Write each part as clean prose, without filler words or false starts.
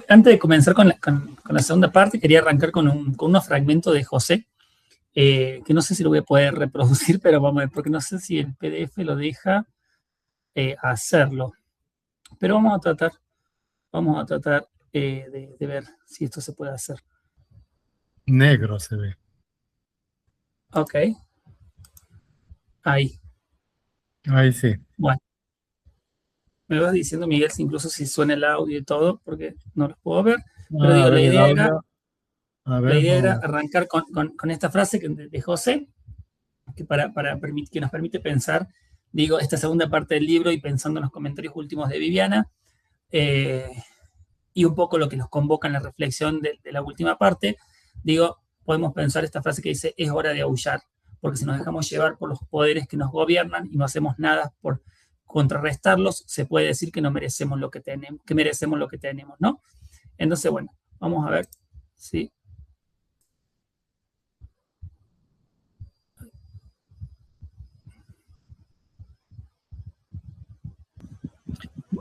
Antes de comenzar con la segunda parte, quería arrancar con unos fragmentos de José, que no sé si lo voy a poder reproducir, pero vamos a ver, porque no sé si el PDF lo deja hacerlo. Pero vamos a tratar de ver si esto se puede hacer. Negro se ve. Ok, ahí. Ahí sí. Bueno, me vas diciendo, Miguel, si incluso si suena el audio y todo, porque no lo puedo ver. Pero A digo, ver el audio. A la ver, idea era vamos. arrancar con esta frase de José, que, que nos permite pensar, digo, esta segunda parte del libro y pensando en los comentarios últimos de Viviana, eh, y un poco lo que nos convoca en la reflexión de la última parte, digo, podemos pensar esta frase que dice, es hora de aullar, porque si nos dejamos llevar por los poderes que nos gobiernan y no hacemos nada por contrarrestarlos, se puede decir que no merecemos lo que tenemos, que merecemos lo que tenemos, ¿no? Entonces, bueno, vamos a ver si...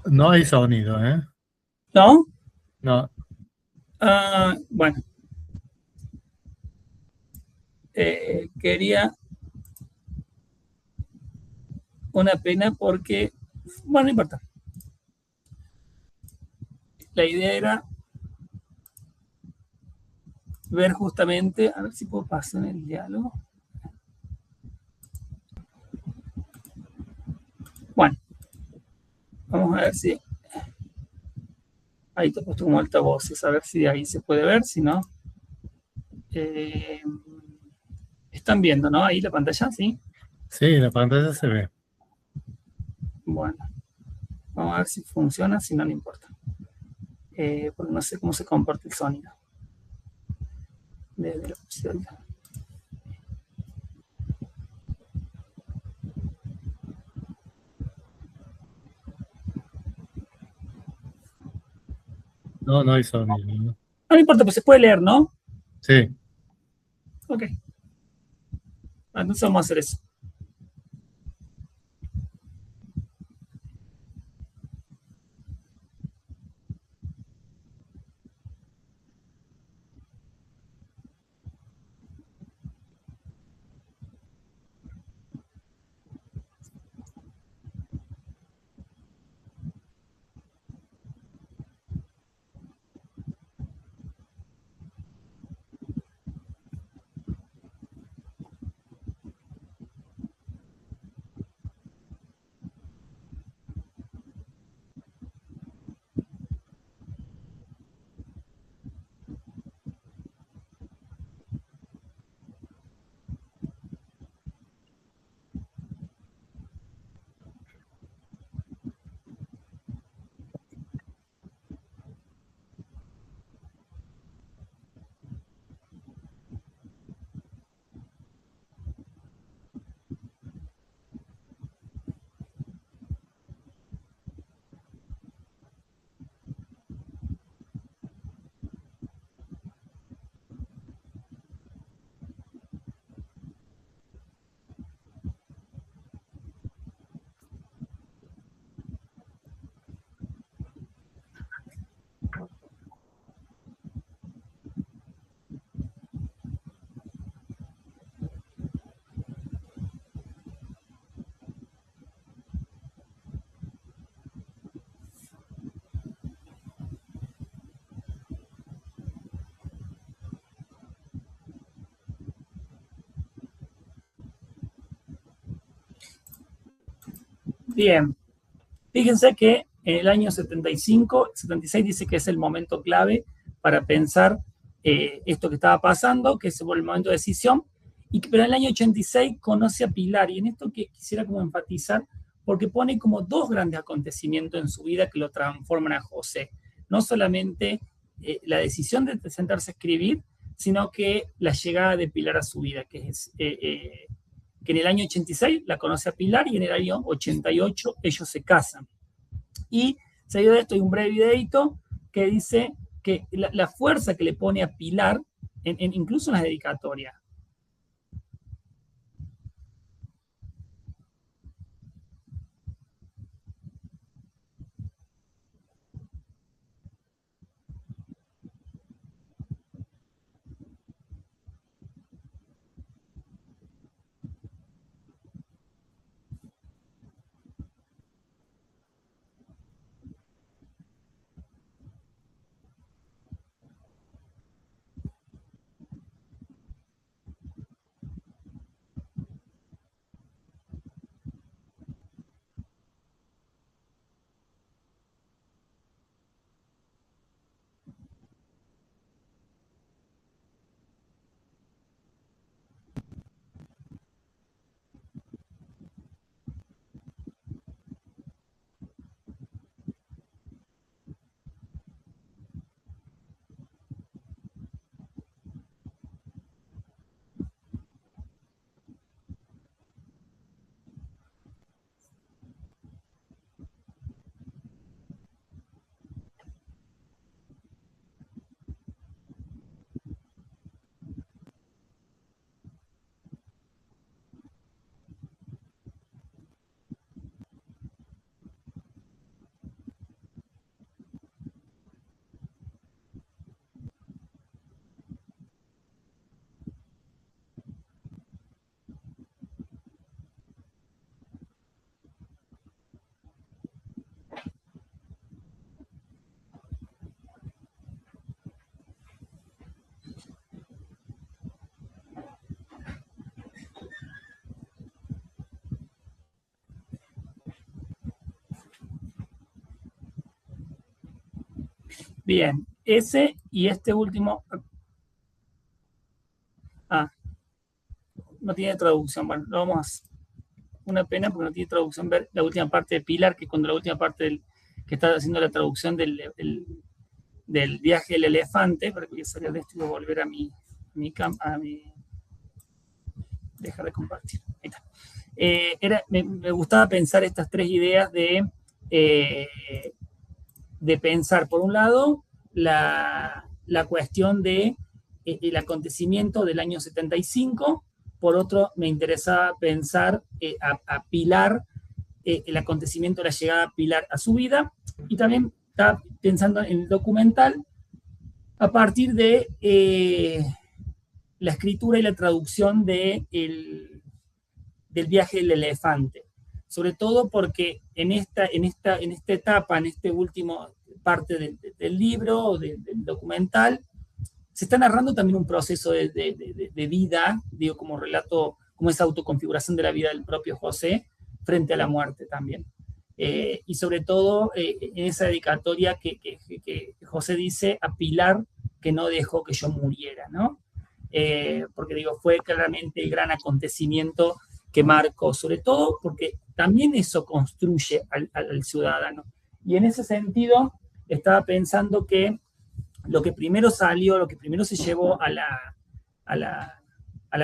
No hay sonido, ¿eh? ¿No? No. Bueno, quería una pena porque, bueno, no importa. La idea era ver justamente, a ver si puedo pasar en el diálogo. Bueno, vamos a ver si ahí te he puesto como altavoces, a ver si ahí se puede ver, si no. Eh, Están viendo, ¿no? Ahí la pantalla, sí. Sí, la pantalla se ve. Bueno, vamos a ver si funciona, si no, no importa. Porque no sé cómo se comporta el sonido. Desde la posibilidad. No, no hay sonido, ¿no? No, no importa, pues se puede leer, ¿no? Sí. Ok, entonces vamos a hacer eso. Bien, fíjense que en el año 75, 76 dice que es el momento clave para pensar esto que estaba pasando, que es el momento de decisión, pero en el año 86 conoce a Pilar, y en esto que quisiera como enfatizar, porque pone como dos grandes acontecimientos en su vida que lo transforman a José. No solamente la decisión de sentarse a escribir, sino que la llegada de Pilar a su vida, que en el año 86 la conoce a Pilar y en el año 88 ellos se casan. Y seguido de esto hay un breve videito que dice que la fuerza que le pone a Pilar, incluso en las dedicatorias, Bien, ese y este último. Ah, no tiene traducción. Bueno, lo vamos a. Una pena porque no tiene traducción ver la última parte de Pilar, que es cuando la última parte que está haciendo la traducción del viaje del elefante, para que voy a salir de esto y voy a volver a mi dejar de compartir. Ahí está. Me gustaba pensar estas tres ideas de pensar, por un lado, la cuestión el acontecimiento del año 75, por otro, me interesaba pensar a Pilar, el acontecimiento de la llegada de Pilar a su vida, y también estaba pensando en el documental a partir de la escritura y la traducción del viaje del elefante. Sobre todo porque en esta etapa, en este último parte del libro o del documental, se está narrando también un proceso de vida, digo, como relato, como esa autoconfiguración de la vida del propio José frente a la muerte también. Y sobre todo en esa dedicatoria que José dice a Pilar, que no dejó que yo muriera, ¿no? Porque digo, fue claramente el gran acontecimiento que marcó, sobre todo porque también eso construye al ciudadano. Y en ese sentido, estaba pensando que lo que primero salió, lo que primero se llevó a la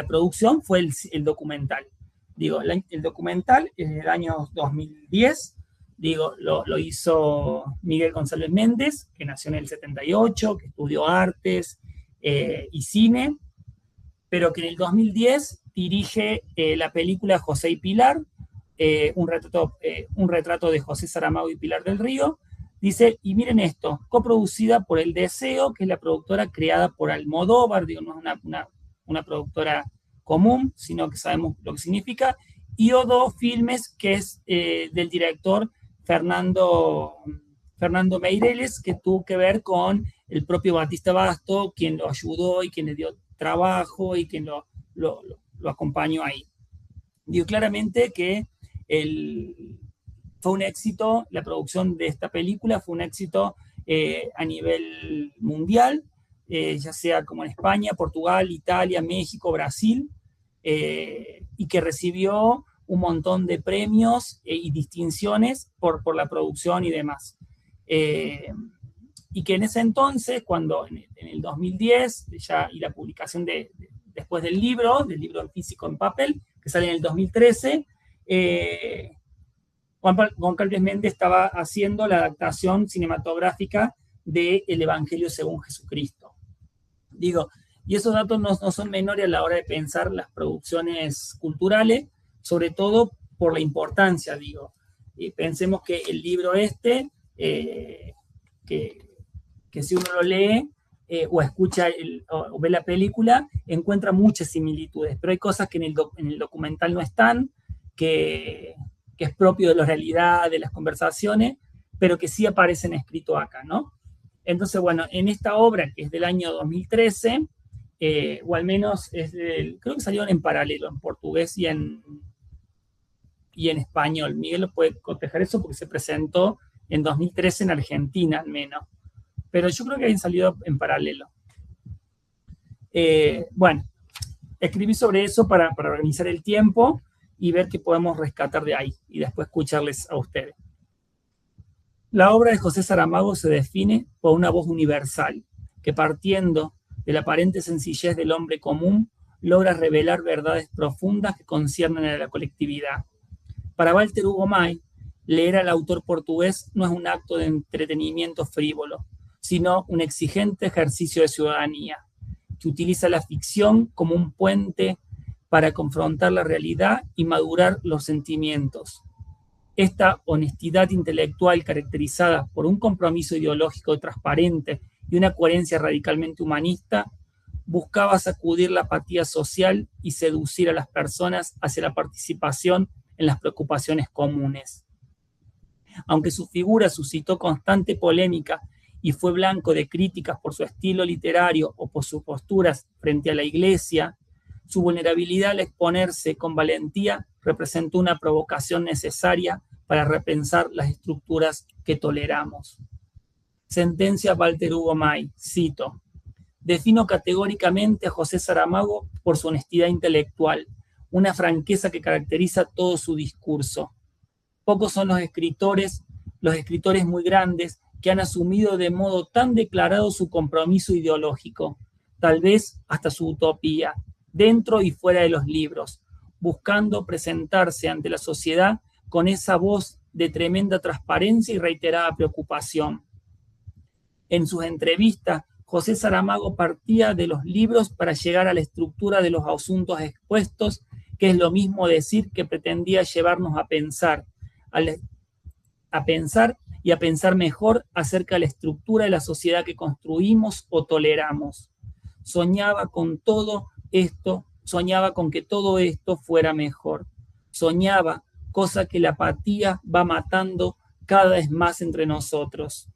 producción fue el documental. Digo, el documental en el año 2010, digo, lo hizo Miguel González Méndez, que nació en el 78, que estudió artes y cine, pero que en el 2010 dirige la película José y Pilar, un retrato de José Saramago y Pilar del Río. Dice, y miren esto, coproducida por El Deseo, que es la productora creada por Almodóvar, digo, no es una productora común, sino que sabemos lo que significa, y Odo Filmes, que es del director Fernando Meireles, que tuvo que ver con el propio Batista Basto, quien lo ayudó y quien le dio trabajo y quien lo acompañó ahí. Digo claramente que fue un éxito, la producción de esta película fue un éxito a nivel mundial, ya sea como en España, Portugal, Italia, México, Brasil, y que recibió un montón de premios y distinciones por la producción y demás. Y que en ese entonces, cuando en el 2010, y la publicación después del libro físico en papel, que sale en el 2013, Juan Carlos Méndez estaba haciendo la adaptación cinematográfica de El Evangelio según Jesucristo. Digo, y esos datos no son menores a la hora de pensar las producciones culturales, sobre todo por la importancia, digo. Pensemos que el libro que si uno lo lee o escucha o ve la película, encuentra muchas similitudes, pero hay cosas que en el documental no están, que es propio de la realidad, de las conversaciones, pero que sí aparecen escrito acá, ¿no? Entonces, bueno, en esta obra, que es del año 2013, o al menos creo que salieron en paralelo, en portugués y en español. Miguel lo puede cotejar eso porque se presentó en 2013 en Argentina, al menos. Pero yo creo que habían salido en paralelo. Bueno, escribí sobre eso para organizar el tiempo y ver qué podemos rescatar de ahí y después escucharles a ustedes. La obra de José Saramago se define por una voz universal que, partiendo de la aparente sencillez del hombre común, logra revelar verdades profundas que conciernen a la colectividad. Para Walter Hugo May, leer al autor portugués no es un acto de entretenimiento frívolo, sino un exigente ejercicio de ciudadanía, que utiliza la ficción como un puente para confrontar la realidad y madurar los sentimientos. Esta honestidad intelectual, caracterizada por un compromiso ideológico transparente y una coherencia radicalmente humanista, buscaba sacudir la apatía social y seducir a las personas hacia la participación en las preocupaciones comunes. Aunque su figura suscitó constante polémica y fue blanco de críticas por su estilo literario o por sus posturas frente a la Iglesia, su vulnerabilidad al exponerse con valentía representó una provocación necesaria para repensar las estructuras que toleramos. Sentencia Walter Hugo May, cito: defino categóricamente a José Saramago por su honestidad intelectual, una franqueza que caracteriza todo su discurso. Pocos son los escritores muy grandes, que han asumido de modo tan declarado su compromiso ideológico, tal vez hasta su utopía, dentro y fuera de los libros, buscando presentarse ante la sociedad con esa voz de tremenda transparencia y reiterada preocupación. En sus entrevistas, José Saramago partía de los libros para llegar a la estructura de los asuntos expuestos, que es lo mismo decir que pretendía llevarnos a pensar y a pensar mejor acerca de la estructura de la sociedad que construimos o toleramos. Soñaba con que todo esto fuera mejor. Soñaba, cosa que la apatía va matando cada vez más entre nosotros.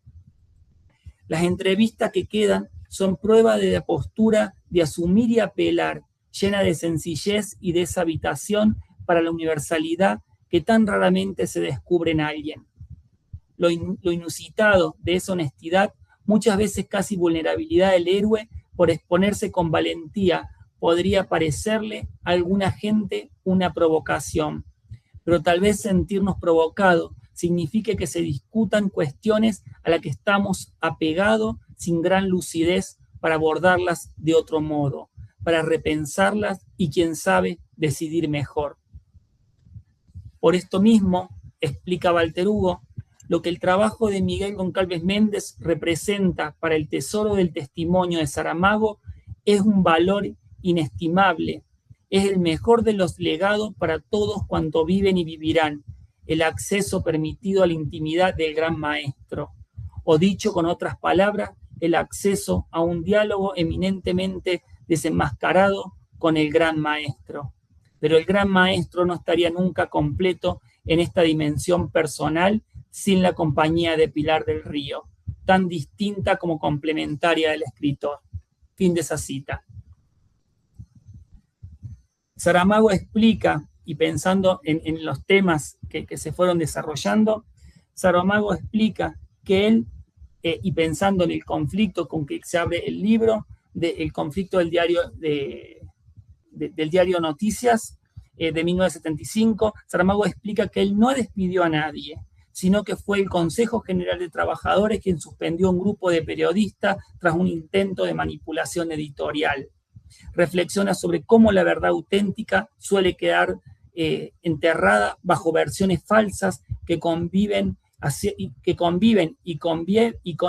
Las entrevistas que quedan son prueba de la postura de asumir y apelar, llena de sencillez y deshabitación para la universalidad que tan raramente se descubre en alguien. Lo inusitado de esa honestidad, muchas veces casi vulnerabilidad del héroe por exponerse con valentía, podría parecerle a alguna gente una provocación, pero tal vez sentirnos provocados signifique que se discutan cuestiones a las que estamos apegados sin gran lucidez para abordarlas de otro modo, para repensarlas y, quién sabe, decidir mejor. Por esto mismo, explica Walter Hugo, lo que el trabajo de Miguel Goncalves Méndez representa para el tesoro del testimonio de Saramago es un valor inestimable, es el mejor de los legados para todos cuantos viven y vivirán, el acceso permitido a la intimidad del gran maestro, o dicho con otras palabras, el acceso a un diálogo eminentemente desenmascarado con el gran maestro. Pero el gran maestro no estaría nunca completo en esta dimensión personal sin la compañía de Pilar del Río, tan distinta como complementaria del escritor. Fin de esa cita. Saramago explica, y pensando en los temas que se fueron desarrollando, Saramago explica que él, y pensando en el conflicto con que se abre el libro, el conflicto del diario Noticias de 1975, Saramago explica que él no despidió a nadie, sino que fue el Consejo General de Trabajadores quien suspendió un grupo de periodistas tras un intento de manipulación editorial. Reflexiona sobre cómo la verdad auténtica suele quedar enterrada bajo versiones falsas que conviven y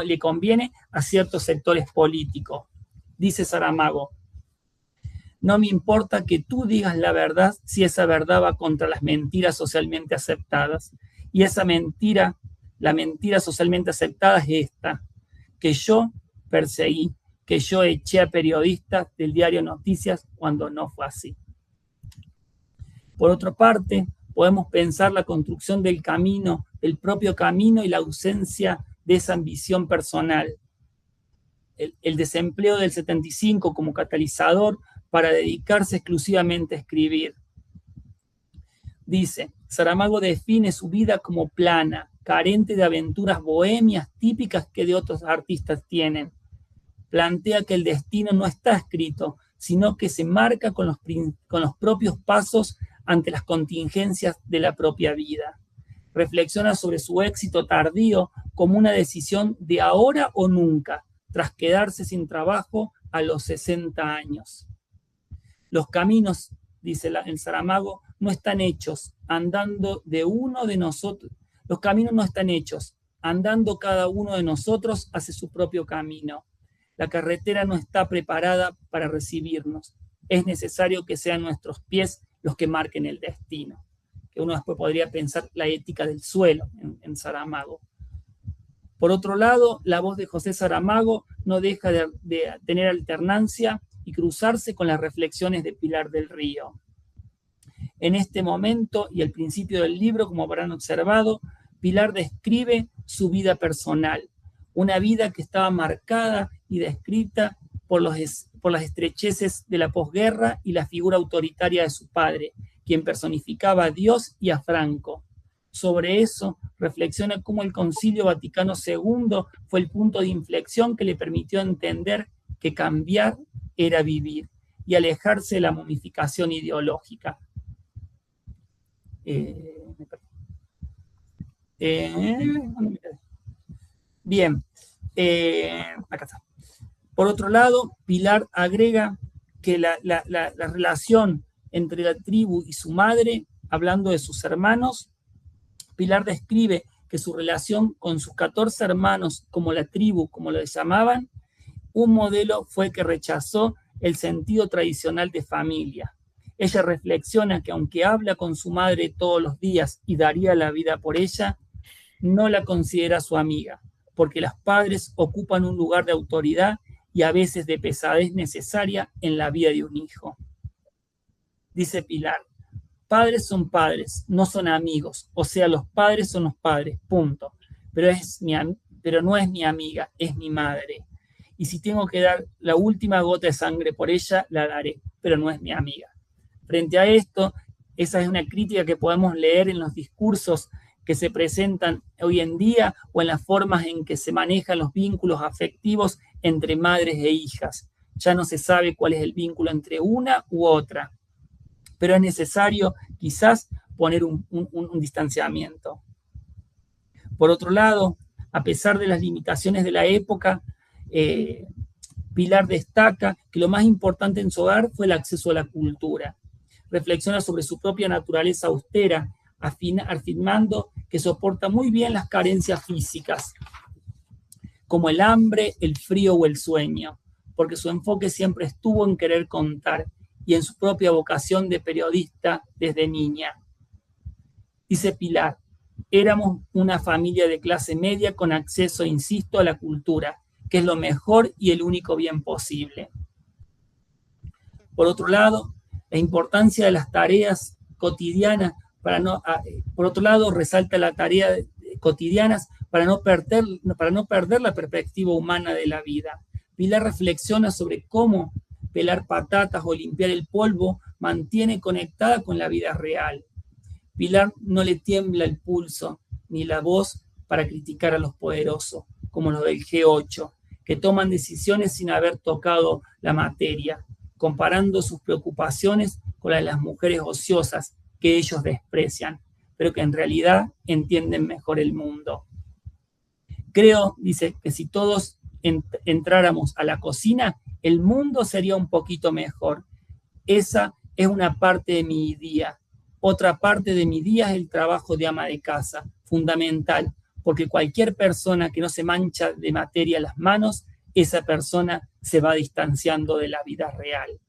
le conviene a ciertos sectores políticos. Dice Saramago: no me importa que tú digas la verdad si esa verdad va contra las mentiras socialmente aceptadas. Y esa mentira, la mentira socialmente aceptada es esta, que yo perseguí, que yo eché a periodistas del diario Noticias cuando no fue así. Por otra parte, podemos pensar la construcción del camino, el propio camino y la ausencia de esa ambición personal. El desempleo del 75 como catalizador para dedicarse exclusivamente a escribir. Dice, Saramago define su vida como plana, carente de aventuras bohemias típicas que de otros artistas tienen. Plantea que el destino no está escrito, sino que se marca con los propios pasos ante las contingencias de la propia vida. Reflexiona sobre su éxito tardío como una decisión de ahora o nunca, tras quedarse sin trabajo a los 60 años. Los caminos, dice el Saramago, no están hechos andando de uno de nosotros. Los caminos no están hechos andando cada uno de nosotros hacia su propio camino. La carretera no está preparada para recibirnos. Es necesario que sean nuestros pies los que marquen el destino. Que uno después podría pensar la ética del suelo en Saramago. Por otro lado, la voz de José Saramago no deja de tener alternancia y cruzarse con las reflexiones de Pilar del Río. En este momento y al principio del libro, como habrán observado, Pilar describe su vida personal, una vida que estaba marcada y descrita por las estrecheces de la posguerra y la figura autoritaria de su padre, quien personificaba a Dios y a Franco. Sobre eso, reflexiona cómo el Concilio Vaticano II fue el punto de inflexión que le permitió entender que cambiar era vivir y alejarse de la momificación ideológica. Bien, acá está. Por otro lado, Pilar agrega que la relación entre la tribu y su madre, hablando de sus hermanos, Pilar describe que su relación con sus 14 hermanos, como la tribu, como lo llamaban, un modelo fue que rechazó el sentido tradicional de familia. Ella reflexiona que aunque habla con su madre todos los días y daría la vida por ella, no la considera su amiga, porque los padres ocupan un lugar de autoridad y a veces de pesadez necesaria en la vida de un hijo. Dice Pilar, padres son padres, no son amigos, o sea, los padres son los padres, punto. Pero no es mi amiga, es mi madre. Y si tengo que dar la última gota de sangre por ella, la daré, pero no es mi amiga. Frente a esto, esa es una crítica que podemos leer en los discursos que se presentan hoy en día o en las formas en que se manejan los vínculos afectivos entre madres e hijas. Ya no se sabe cuál es el vínculo entre una u otra, pero es necesario quizás poner un distanciamiento. Por otro lado, a pesar de las limitaciones de la época, Pilar destaca que lo más importante en su hogar fue el acceso a la cultura. Reflexiona sobre su propia naturaleza austera, afirmando que soporta muy bien las carencias físicas, como el hambre, el frío o el sueño, porque su enfoque siempre estuvo en querer contar y en su propia vocación de periodista desde niña. Dice Pilar, éramos una familia de clase media con acceso, insisto, a la cultura, que es lo mejor y el único bien posible. Por otro lado, la importancia de las tareas cotidianas resalta la tarea cotidianas para no perder la perspectiva humana de la vida. Pilar reflexiona sobre cómo pelar patatas o limpiar el polvo mantiene conectada con la vida real. Pilar no le tiembla el pulso ni la voz para criticar a los poderosos, como los del G8, que toman decisiones sin haber tocado la materia, comparando sus preocupaciones con las de las mujeres ociosas que ellos desprecian, pero que en realidad entienden mejor el mundo. Creo, dice, que si todos entráramos a la cocina, el mundo sería un poquito mejor. Esa es una parte de mi día. Otra parte de mi día es el trabajo de ama de casa, fundamental, porque cualquier persona que no se mancha de materia las manos, esa persona se va distanciando de la vida real.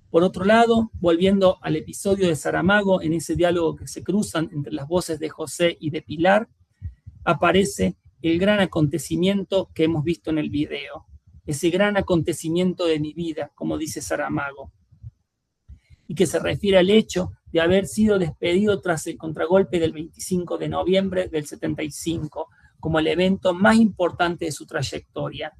Por otro lado, volviendo al episodio de Saramago, en ese diálogo que se cruzan entre las voces de José y de Pilar, aparece el gran acontecimiento que hemos visto en el video. Ese gran acontecimiento de mi vida, como dice Saramago, y que se refiere al hecho de haber sido despedido tras el contragolpe del 25 de noviembre del 75, como el evento más importante de su trayectoria.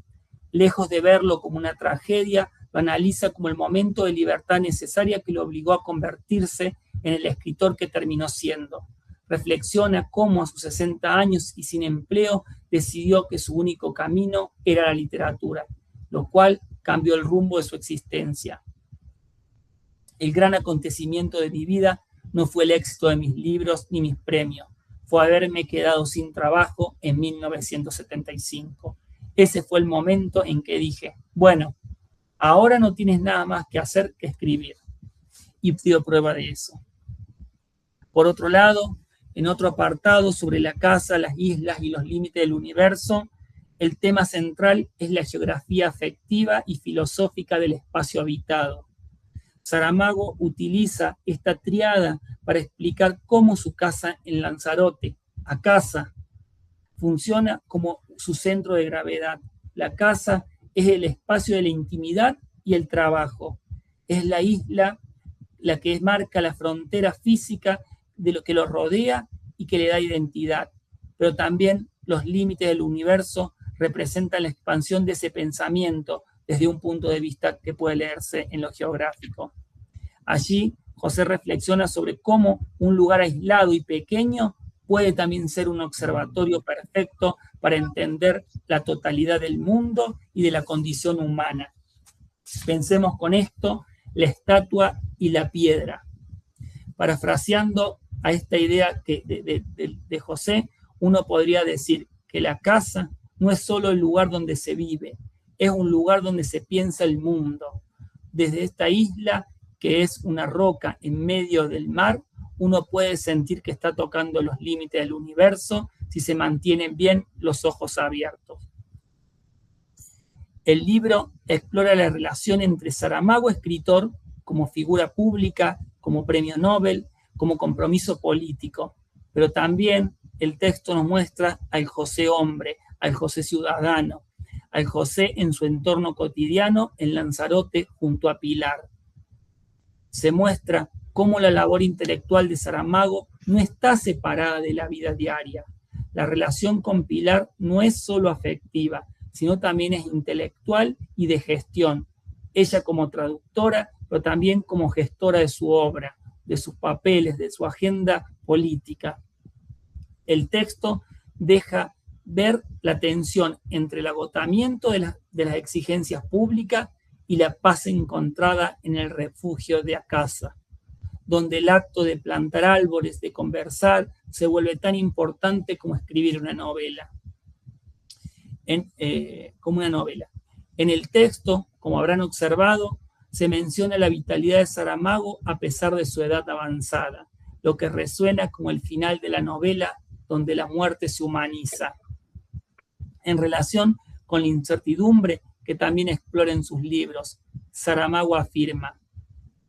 Lejos de verlo como una tragedia, lo analiza como el momento de libertad necesaria que lo obligó a convertirse en el escritor que terminó siendo. Reflexiona cómo a sus 60 años y sin empleo decidió que su único camino era la literatura, lo cual cambió el rumbo de su existencia. El gran acontecimiento de mi vida no fue el éxito de mis libros ni mis premios, fue haberme quedado sin trabajo en 1975. Ese fue el momento en que dije, bueno, ahora no tienes nada más que hacer que escribir. Y dio prueba de eso. Por otro lado, en otro apartado sobre la casa, las islas y los límites del universo, el tema central es la geografía afectiva y filosófica del espacio habitado. Saramago utiliza esta triada para explicar cómo su casa en Lanzarote, a casa, funciona como su centro de gravedad. La casa es el espacio de la intimidad y el trabajo. Es la isla la que marca la frontera física de lo que lo rodea y que le da identidad. Pero también los límites del universo representan la expansión de ese pensamiento desde un punto de vista que puede leerse en lo geográfico. Allí, José reflexiona sobre cómo un lugar aislado y pequeño puede también ser un observatorio perfecto para entender la totalidad del mundo y de la condición humana. Pensemos con esto la estatua y la piedra. Parafraseando a esta idea de José, uno podría decir que la casa no es solo el lugar donde se vive, es un lugar donde se piensa el mundo. Desde esta isla, que es una roca en medio del mar, uno puede sentir que está tocando los límites del universo si se mantienen bien los ojos abiertos. El libro explora la relación entre Saramago, escritor, como figura pública, como premio Nobel, como compromiso político, pero también el texto nos muestra al José hombre, al José ciudadano, al José en su entorno cotidiano en Lanzarote junto a Pilar. Se muestra cómo la labor intelectual de Saramago no está separada de la vida diaria. La relación con Pilar no es solo afectiva, sino también es intelectual y de gestión. Ella como traductora, pero también como gestora de su obra, de sus papeles, de su agenda política. El texto deja ver la tensión entre el agotamiento de las exigencias públicas y la paz encontrada en el refugio de casa, donde el acto de plantar árboles, de conversar, se vuelve tan importante como escribir una novela. Como una novela. En el texto, como habrán observado, se menciona la vitalidad de Saramago a pesar de su edad avanzada, lo que resuena como el final de la novela donde la muerte se humaniza. En relación con la incertidumbre que también explora en sus libros, Saramago afirma: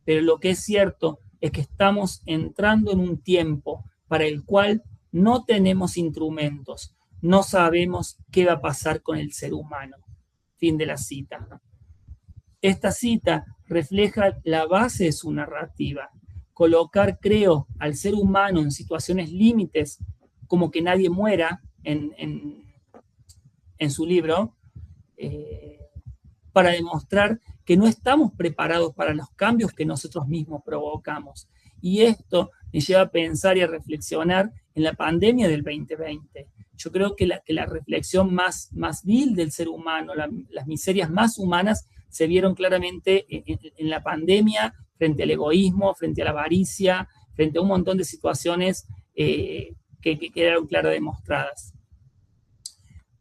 pero lo que es cierto es que estamos entrando en un tiempo para el cual no tenemos instrumentos, no sabemos qué va a pasar con el ser humano. Fin de la cita. Esta cita refleja la base de su narrativa. Colocar, creo, al ser humano en situaciones límites, como que nadie muera en su libro, para demostrar que no estamos preparados para los cambios que nosotros mismos provocamos. Y esto me lleva a pensar y a reflexionar en la pandemia del 2020. Yo creo que la reflexión más vil del ser humano, las miserias más humanas, se vieron claramente en la pandemia, frente al egoísmo, frente a la avaricia, frente a un montón de situaciones que quedaron claras demostradas.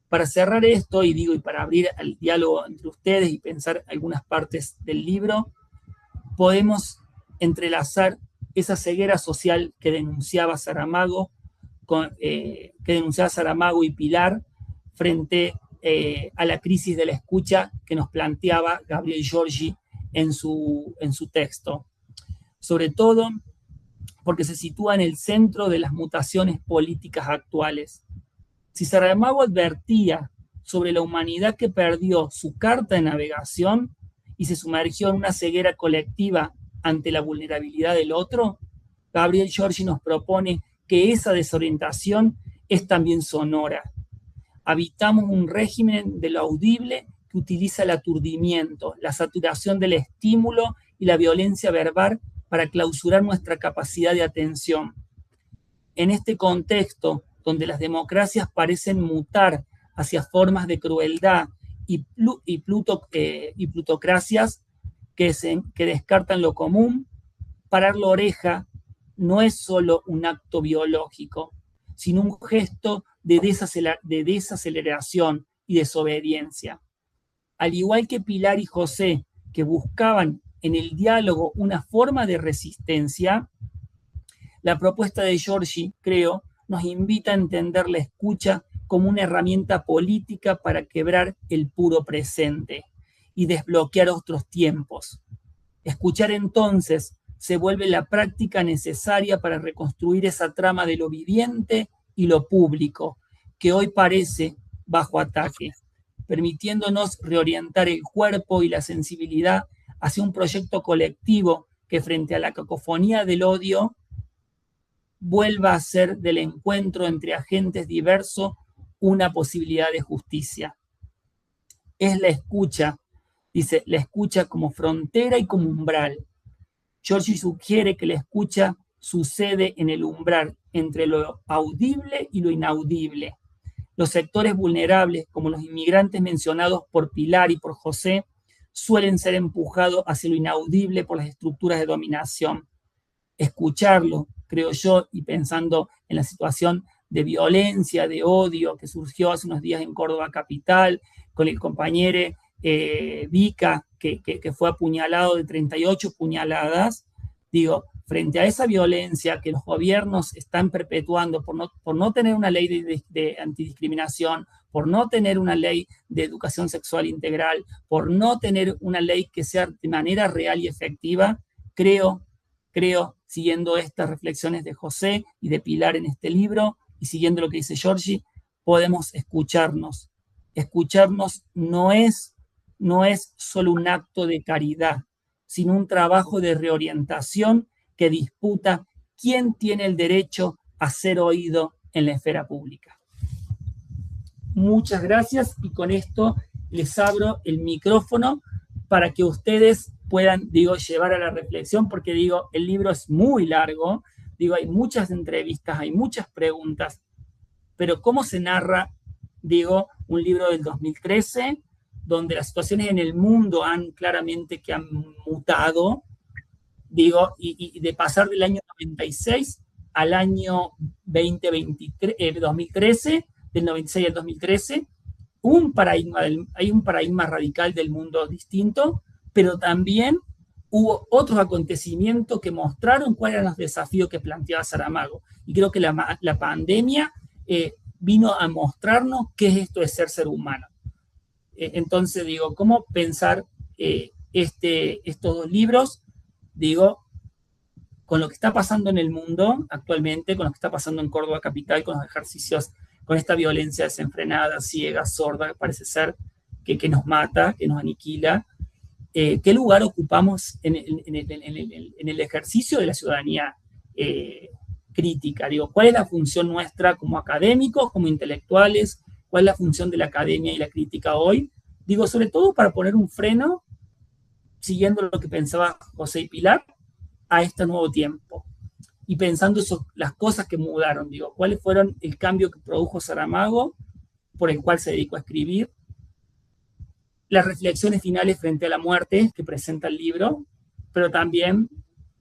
Para cerrar esto, y para abrir el diálogo entre ustedes y pensar algunas partes del libro, podemos entrelazar esa ceguera social que denunciaba Saramago y Pilar frente a la crisis de la escucha que nos planteaba Gabriel Giorgi en su texto. Sobre todo porque se sitúa en el centro de las mutaciones políticas actuales. Si Saramago advertía sobre la humanidad que perdió su carta de navegación y se sumergió en una ceguera colectiva ante la vulnerabilidad del otro, Gabriel Giorgi nos propone que esa desorientación es también sonora. Habitamos un régimen de lo audible que utiliza el aturdimiento, la saturación del estímulo y la violencia verbal para clausurar nuestra capacidad de atención. En este contexto, donde las democracias parecen mutar hacia formas de crueldad y plutocracias que descartan lo común, parar la oreja no es solo un acto biológico, sino un gesto de desaceleración y desobediencia. Al igual que Pilar y José, que buscaban en el diálogo una forma de resistencia, la propuesta de Giorgi, creo, nos invita a entender la escucha como una herramienta política para quebrar el puro presente y desbloquear otros tiempos. Escuchar entonces se vuelve la práctica necesaria para reconstruir esa trama de lo viviente y lo público, que hoy parece bajo ataque, permitiéndonos reorientar el cuerpo y la sensibilidad hacia un proyecto colectivo que frente a la cacofonía del odio vuelva a ser del encuentro entre agentes diversos una posibilidad de justicia. Es la escucha, dice, la escucha como frontera y como umbral. Giorgi sugiere que la escucha sucede en el umbral entre lo audible y lo inaudible. Los sectores vulnerables, como los inmigrantes mencionados por Pilar y por José, suelen ser empujados hacia lo inaudible por las estructuras de dominación. Escucharlo, creo yo, y pensando en la situación de violencia, de odio que surgió hace unos días en Córdoba capital, con el compañero Vica, que fue apuñalado de 38 puñaladas, digo, frente a esa violencia que los gobiernos están perpetuando por no tener una ley de antidiscriminación, por no tener una ley de educación sexual integral, por no tener una ley que sea de manera real y efectiva, creo, siguiendo estas reflexiones de José y de Pilar en este libro, y siguiendo lo que dice Giorgi, podemos escucharnos. Escucharnos no es solo un acto de caridad, sino un trabajo de reorientación que disputa quién tiene el derecho a ser oído en la esfera pública. Muchas gracias, y con esto les abro el micrófono para que ustedes puedan, llevar a la reflexión, porque, el libro es muy largo, hay muchas entrevistas, hay muchas preguntas, pero ¿cómo se narra, un libro del 2013, donde las situaciones en el mundo han mutado, y de pasar del año 96 al año 2013, del 96 al 2013, hay un paradigma radical del mundo distinto, pero también hubo otros acontecimientos que mostraron cuáles eran los desafíos que planteaba Saramago. Y creo que la pandemia vino a mostrarnos qué es esto de ser humano. Entonces, ¿cómo pensar estos dos libros? Con lo que está pasando en el mundo actualmente, con lo que está pasando en Córdoba capital, con los ejercicios, con esta violencia desenfrenada, ciega, sorda, parece ser que nos mata, que nos aniquila. ¿Qué lugar ocupamos en el ejercicio de la ciudadanía crítica? ¿Cuál es la función nuestra como académicos, como intelectuales? ¿Cuál es la función de la academia y la crítica hoy? Sobre todo para poner un freno, siguiendo lo que pensaba José y Pilar, a este nuevo tiempo. Y pensando las cosas que mudaron, ¿cuáles fueron el cambio que produjo Saramago, por el cual se dedicó a escribir? Las reflexiones finales frente a la muerte que presenta el libro, pero también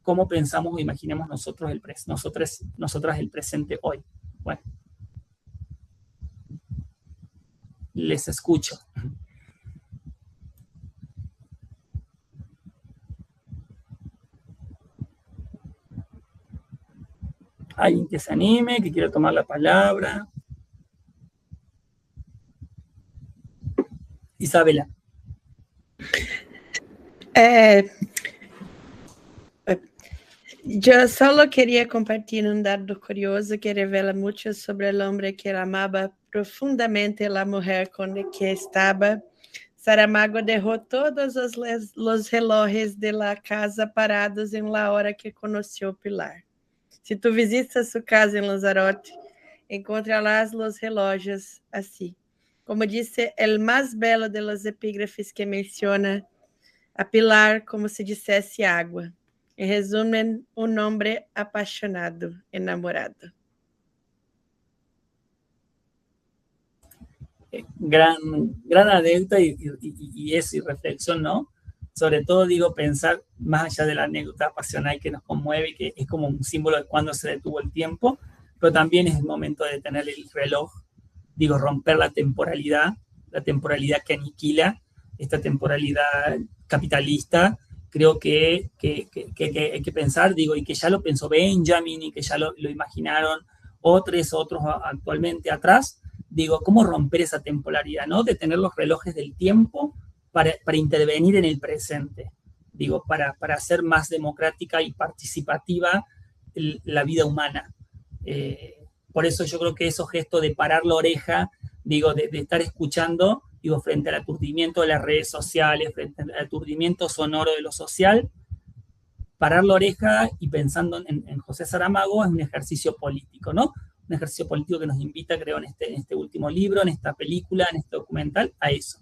cómo pensamos o imaginemos nosotras el presente hoy. Bueno, les escucho. Alguien que se anime, que quiera tomar la palabra. Isabela. Yo solo quería compartir un dato curioso que revela mucho sobre el hombre que amaba profundamente a la mujer con la que estaba. Saramago dejó todos los relojes de la casa parados en la hora que conoció Pilar. Si tú visitas su casa en Lanzarote, encontrarás los relojes así. Como dice el más belo de los epígrafes que menciona a Pilar como si dissesse agua. En resumen, un hombre apasionado, enamorado. Gran anécdota y reflexión, ¿no? Sobre todo, pensar más allá de la anécdota pasional que nos conmueve, que es como un símbolo de cuándo se detuvo el tiempo, pero también es el momento de detener el reloj, romper la temporalidad que aniquila, esta temporalidad capitalista. Creo que hay que pensar, y que ya lo pensó Benjamin y que ya lo imaginaron otros actualmente atrás, cómo romper esa temporalidad, ¿no? Detener los relojes del tiempo para intervenir en el presente, para hacer más democrática y participativa la vida humana. Por eso yo creo que esos gestos de parar la oreja, de estar escuchando, frente al aturdimiento de las redes sociales, frente al aturdimiento sonoro de lo social, parar la oreja y pensando en José Saramago es un ejercicio político, ¿no? Un ejercicio político que nos invita, creo, en este último libro, en esta película, en este documental, a eso.